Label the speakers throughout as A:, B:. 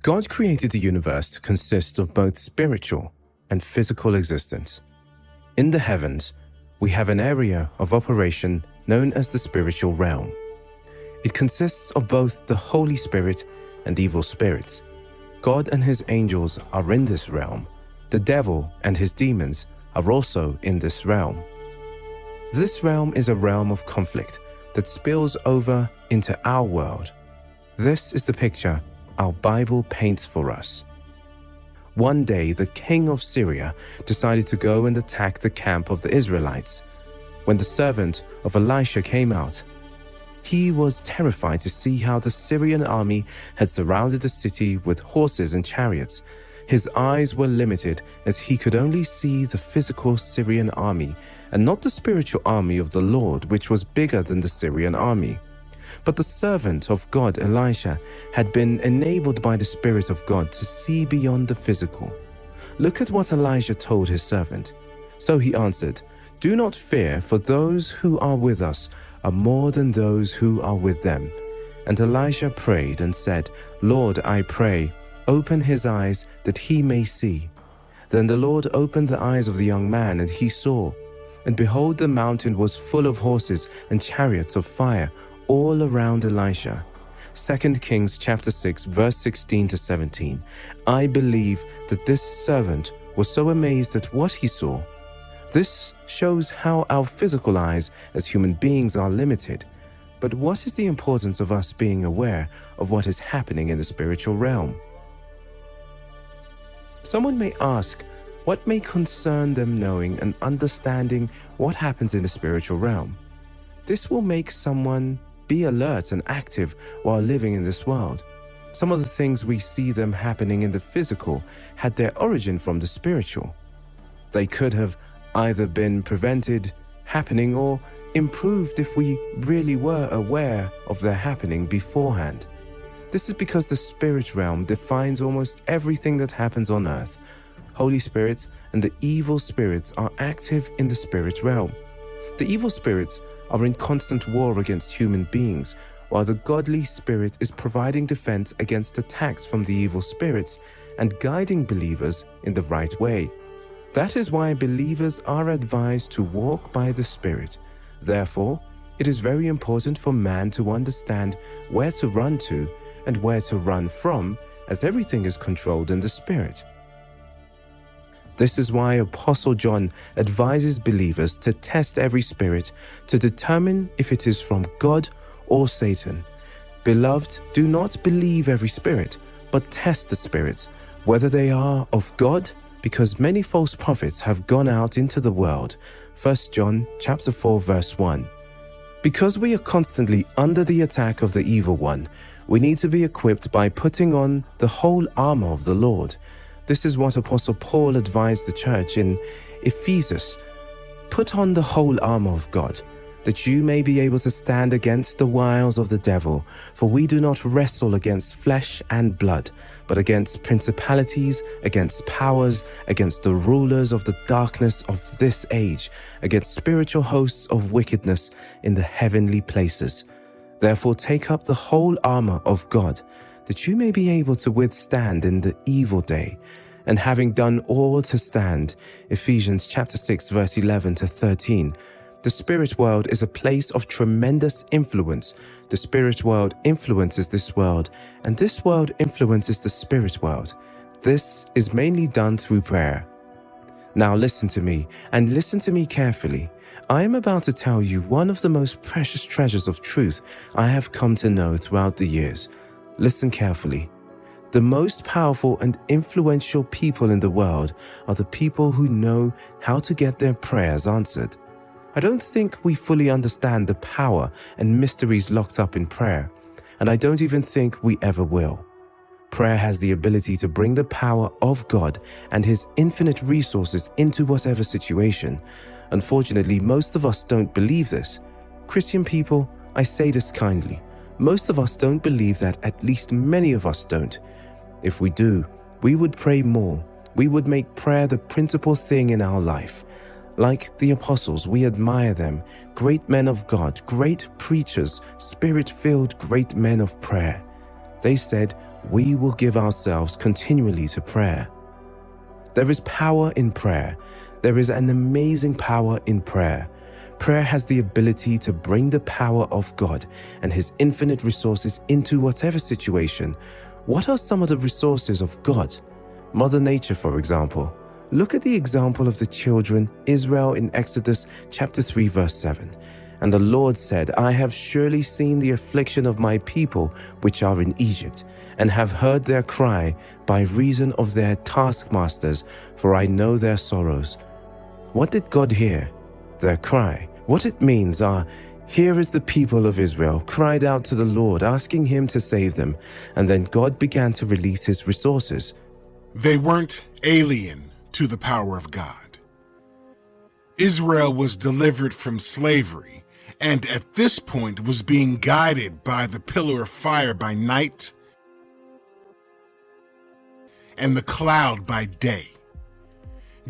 A: God created the universe to consist of both spiritual and physical existence. In the heavens, we have an area of operation known as the spiritual realm. It consists of both the Holy Spirit and evil spirits. God and his angels are in this realm. The devil and his demons are also in this realm. This realm is a realm of conflict that spills over into our world. This is the picture our Bible paints for us. One day, the king of Syria decided to go and attack the camp of the Israelites. When the servant of Elisha came out, he was terrified to see how the Syrian army had surrounded the city with horses and chariots. His eyes were limited as he could only see the physical Syrian army and not the spiritual army of the Lord, which was bigger than the Syrian army. But the servant of God, Elisha, had been enabled by the Spirit of God to see beyond the physical. Look at what Elijah told his servant. So he answered, "Do not fear, for those who are with us are more than those who are with them." And Elisha prayed and said, "Lord, I pray, open his eyes that he may see." Then the Lord opened the eyes of the young man, and he saw. And behold, the mountain was full of horses and chariots of fire all around Elisha. 2 Kings chapter 6, verse 16 to 17. I believe that this servant was so amazed at what he saw. This shows how our physical eyes as human beings are limited. But what is the importance of us being aware of what is happening in the spiritual realm? Someone may ask, what may concern them knowing and understanding what happens in the spiritual realm? This will make someone be alert and active while living in this world. Some of the things we see them happening in the physical had their origin from the spiritual. They could have either been prevented happening or improved if we really were aware of their happening beforehand. This is because the spirit realm defines almost everything that happens on earth. Holy spirits and the evil spirits are active in the spirit realm. The evil spirits are in constant war against human beings, while the godly spirit is providing defense against attacks from the evil spirits and guiding believers in the right way. That is why believers are advised to walk by the Spirit. Therefore, it is very important for man to understand where to run to and where to run from, as everything is controlled in the Spirit. This is why Apostle John advises believers to test every spirit to determine if it is from God or Satan. Beloved, do not believe every spirit, but test the spirits, whether they are of God, because many false prophets have gone out into the world. 1 John chapter 4, verse 1. Because we are constantly under the attack of the evil one, we need to be equipped by putting on the whole armor of the Lord. This is what Apostle Paul advised the church in Ephesus. Put on the whole armor of God, that you may be able to stand against the wiles of the devil. For we do not wrestle against flesh and blood, but against principalities, against powers, against the rulers of the darkness of this age, against spiritual hosts of wickedness in the heavenly places. Therefore take up the whole armor of God, that you may be able to withstand in the evil day, and having done all to stand. Ephesians chapter 6, verse 11 to 13. The spirit world is a place of tremendous influence. The spirit world influences this world, and this world influences the spirit world. This is mainly done through prayer. Now listen to me, and listen to me carefully. I am about to tell you one of the most precious treasures of truth I have come to know throughout the years. Listen carefully. The most powerful and influential people in the world are the people who know how to get their prayers answered. I don't think we fully understand the power and mysteries locked up in prayer, and I don't even think we ever will. Prayer has the ability to bring the power of God and His infinite resources into whatever situation. Unfortunately, most of us don't believe this. Christian people, I say this kindly. Most of us don't believe that, at least many of us don't. If we do, we would pray more. We would make prayer the principal thing in our life. Like the apostles, we admire them, great men of God, great preachers, spirit-filled great men of prayer. They said, we will give ourselves continually to prayer. There is power in prayer. There is an amazing power in prayer. Prayer has the ability to bring the power of God and His infinite resources into whatever situation. What are some of the resources of God? Mother Nature, for example. Look at the example of the children Israel in Exodus chapter 3 verse 7. And the Lord said, I have surely seen the affliction of my people which are in Egypt, and have heard their cry by reason of their taskmasters, for I know their sorrows. What did God hear? Their cry. What it means are, here is the people of Israel cried out to the Lord, asking Him to save them, and then God began to release His resources.
B: They weren't alien to the power of God. Israel was delivered from slavery, and at this point was being guided by the pillar of fire by night and the cloud by day.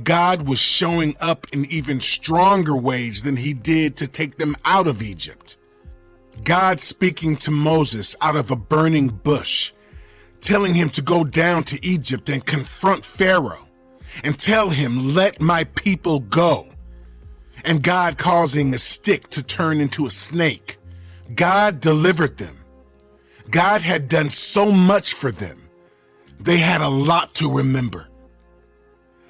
B: God was showing up in even stronger ways than He did to take them out of Egypt. God speaking to Moses out of a burning bush, telling him to go down to Egypt and confront Pharaoh and tell him, let my people go. And God causing a stick to turn into a snake. God delivered them. God had done so much for them. They had a lot to remember.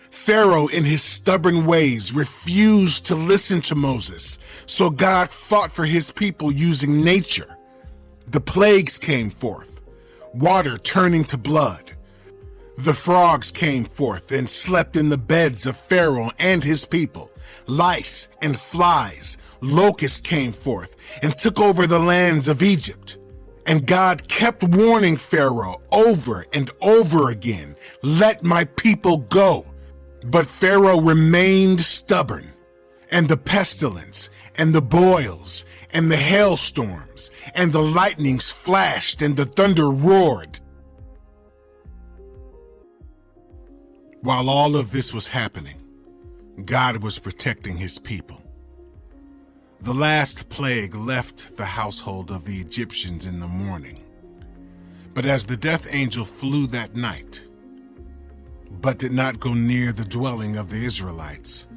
B: Pharaoh, in his stubborn ways, refused to listen to Moses, so God fought for His people using nature. The plagues came forth, water turning to blood. The frogs came forth and slept in the beds of Pharaoh and his people. Lice and flies, locusts came forth and took over the lands of Egypt. And God kept warning Pharaoh over and over again, let my people go. But Pharaoh remained stubborn, and the pestilence and the boils and the hailstorms and the lightnings flashed and the thunder roared. While all of this was happening, God was protecting His people. The last plague left the household of the Egyptians in the morning. But as the death angel flew that night, but did not go near the dwelling of the Israelites,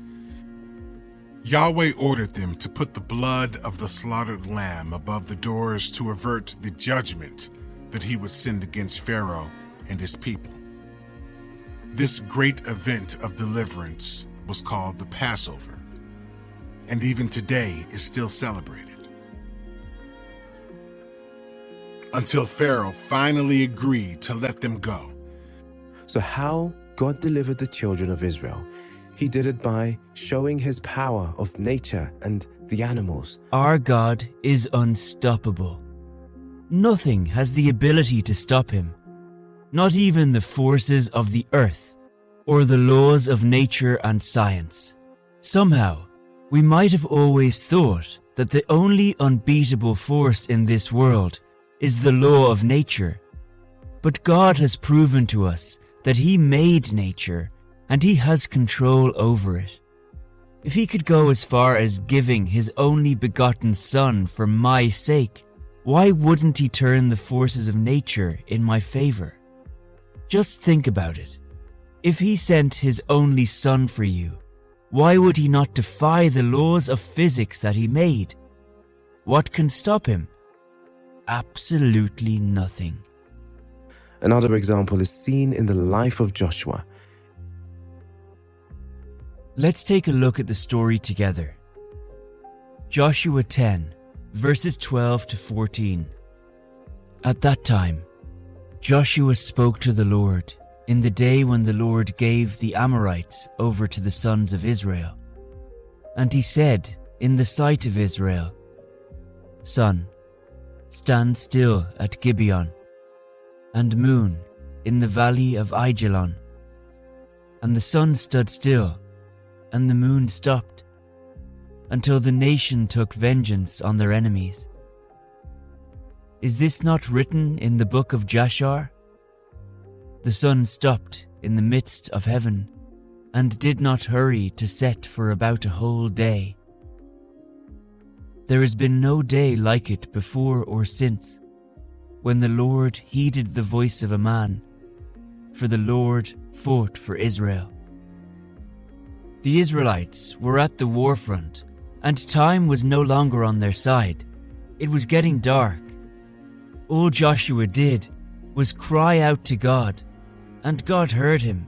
B: Yahweh ordered them to put the blood of the slaughtered lamb above the doors to avert the judgment that He would send against Pharaoh and his people. This great event of deliverance was called the Passover, and even today is still celebrated. Until Pharaoh finally agreed to let them go.
A: So how God delivered the children of Israel? He did it by showing His power of nature and the animals.
C: Our God is unstoppable. Nothing has the ability to stop Him. Not even the forces of the earth or the laws of nature and science. Somehow, we might have always thought that the only unbeatable force in this world is the law of nature. But God has proven to us that He made nature and He has control over it. If He could go as far as giving His only begotten Son for my sake, why wouldn't He turn the forces of nature in my favor? Just think about it. If He sent His only Son for you, why would He not defy the laws of physics that He made? What can stop Him? Absolutely nothing.
A: Another example is seen in the life of Joshua.
C: Let's take a look at the story together. Joshua 10, verses 12 to 14. At that time, Joshua spoke to the Lord in the day when the Lord gave the Amorites over to the sons of Israel. And he said in the sight of Israel, Sun, stand still at Gibeon, and moon in the valley of Aijalon. And the sun stood still, and the moon stopped, until the nation took vengeance on their enemies. Is this not written in the book of Jashar? The sun stopped in the midst of heaven, and did not hurry to set for about a whole day. There has been no day like it before or since, when the Lord heeded the voice of a man, for the Lord fought for Israel. The Israelites were at the war front, and time was no longer on their side. It was getting dark. All Joshua did was cry out to God, and God heard him.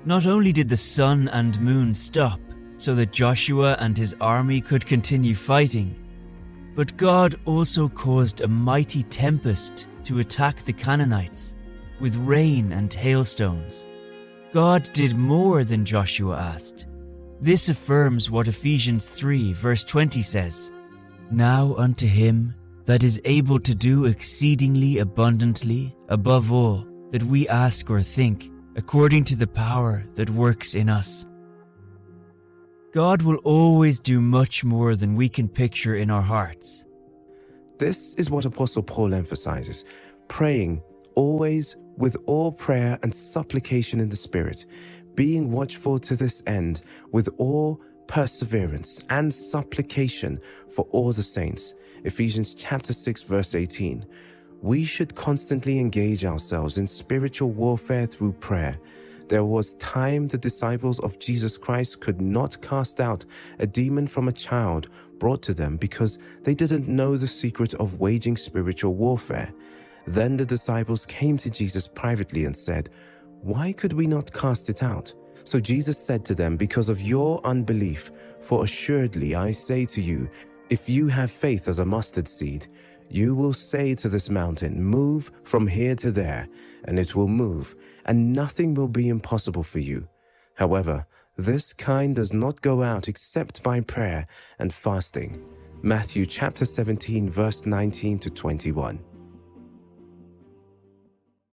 C: Not only did the sun and moon stop so that Joshua and his army could continue fighting, but God also caused a mighty tempest to attack the Canaanites with rain and hailstones. God did more than Joshua asked. This affirms what Ephesians 3 verse 20 says, "Now unto him that is able to do exceedingly abundantly above all that we ask or think, according to the power that works in us." God will always do much more than we can picture in our hearts.
A: This is what Apostle Paul emphasizes, praying always with all prayer and supplication in the Spirit, being watchful to this end with all perseverance and supplication for all the saints. Ephesians chapter 6 verse 18. We should constantly engage ourselves in spiritual warfare through prayer. There was time the disciples of Jesus Christ could not cast out a demon from a child brought to them because they didn't know the secret of waging spiritual warfare. Then the disciples came to Jesus privately and said, "Why could we not cast it out?" So Jesus said to them, "Because of your unbelief, for assuredly I say to you, if you have faith as a mustard seed, you will say to this mountain, 'Move from here to there,' and it will move, and nothing will be impossible for you. However, this kind does not go out except by prayer and fasting." Matthew chapter 17 verse 19 to 21.